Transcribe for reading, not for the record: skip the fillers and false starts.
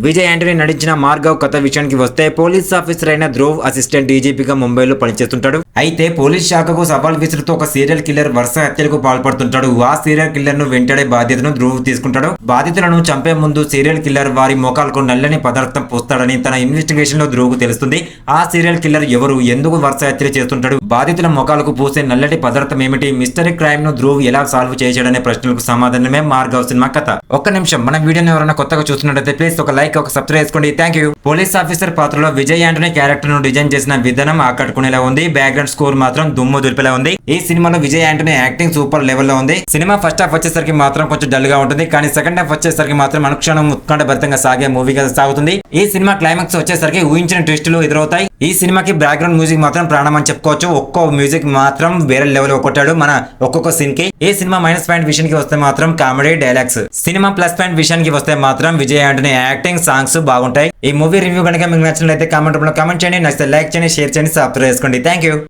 Vijay Antony నటించిన మార్గవ్ కథ విషయానికి వస్తే పోలీస్ ఆఫీసర్ అయిన ధ్రువ్ అసిస్టెంట్ డీజీపీగా ముంబైలో పనిచేస్తుంటాడు. అయితే పోలీస్ శాఖకు సవాల్ విసురుతూ ఒక సీరియల్ కిల్లర్ వరుస హత్యలకు పాల్పడుతుంటాడు. ఆ సీరియల్ కిల్లర్ ను వెంటాడే బాధ్యతను ధ్రువ్ తీసుకుంటాడు. బాధితులను చంపే ముందు సీరియల్ కిల్లర్ వారి మోకాలకు నల్లని పదార్థం పూస్తాడని తన ఇన్వెస్టిగేషన్ లో ధ్రువ్కు తెలుస్తుంది. ఆ సీరియల్ కిల్లర్ ఎవరు, ఎందుకు వరుస హత్యలు చేస్తుంటాడు, బాధితుల మోకాలకు పూసే నల్లటి పదార్థం ఏమిటి, మిస్టరీ క్రైమ్ ను ధ్రువ్ ఎలా సాల్వ్ చేయడనే ప్రశ్నలకు సమాధానమే మార్గవ్ సినిమా కథ. ఒక్క నిమిషం, మన వీడియోని ఎవరైనా కొత్తగా చూస్తున్నట్లయితే ప్లీజ్ ఒక లైక్, ఒక సబ్స్క్రైబ్ చేసుకోండి. Thank you. పోలీస్ ఆఫీసర్ పాత్రలో విజయ్ యాంటనీ క్యారెక్టర్ ను డిజైన్ చేసిన విధానం ఆకట్టుకునేలా ఉంది. బ్యాక్గ్రౌండ్ స్కోర్ మాత్రం దుమ్ము దులిపేలా ఉంది. ఈ సినిమాలో విజయ్ యాంటనీ యాక్టింగ్ సూపర్ లెవెల్లో ఉంది. సినిమా ఫస్ట్ హాఫ్ వచ్చేసరికి మాత్రం కొంచెం డల్ గా ఉంటుంది, కానీ సెకండ్ హాఫ్ వచ్చేసరికి మాత్రం అనుక్షణం ఉత్కంఠభరితంగా సాగే మూవీగా సాగుతుంది. ఈ సినిమా క్లైమాక్స్ వచ్చేసరికి ఊహించిన ట్విస్టులు ఎదురవుతాయి. ఈ సినిమాకి బ్యాక్గ్రౌండ్ మ్యూజిక్ మాత్రం ప్రాణం అని చెప్పుకోవచ్చు. ఒక్కో మ్యూజిక్ మాత్రం వేరే లెవెల్ కొట్టాడు మన ఒక్కొక్క సీన్ కి. ఈ సినిమా మైనస్ పాయింట్ విషయానికి వస్తే మాత్రం comedy dialogues. Cinema plus point విషయానికి వస్తే మాత్రం విజయ్ యాంటనీ యాక్టింగ్, సాంగ్స్ బాగుంటాయి. ఈ మూవీ రివ్యూ కనుక మీకు నచ్చినట్లయితే కామెంట్ రూపంలో కామెంట్ చేయండి. నచ్చితే లైక్ చేయండి, షేర్ చేయండి, సబ్స్క్రైబ్ చేసుకోండి. Thank you.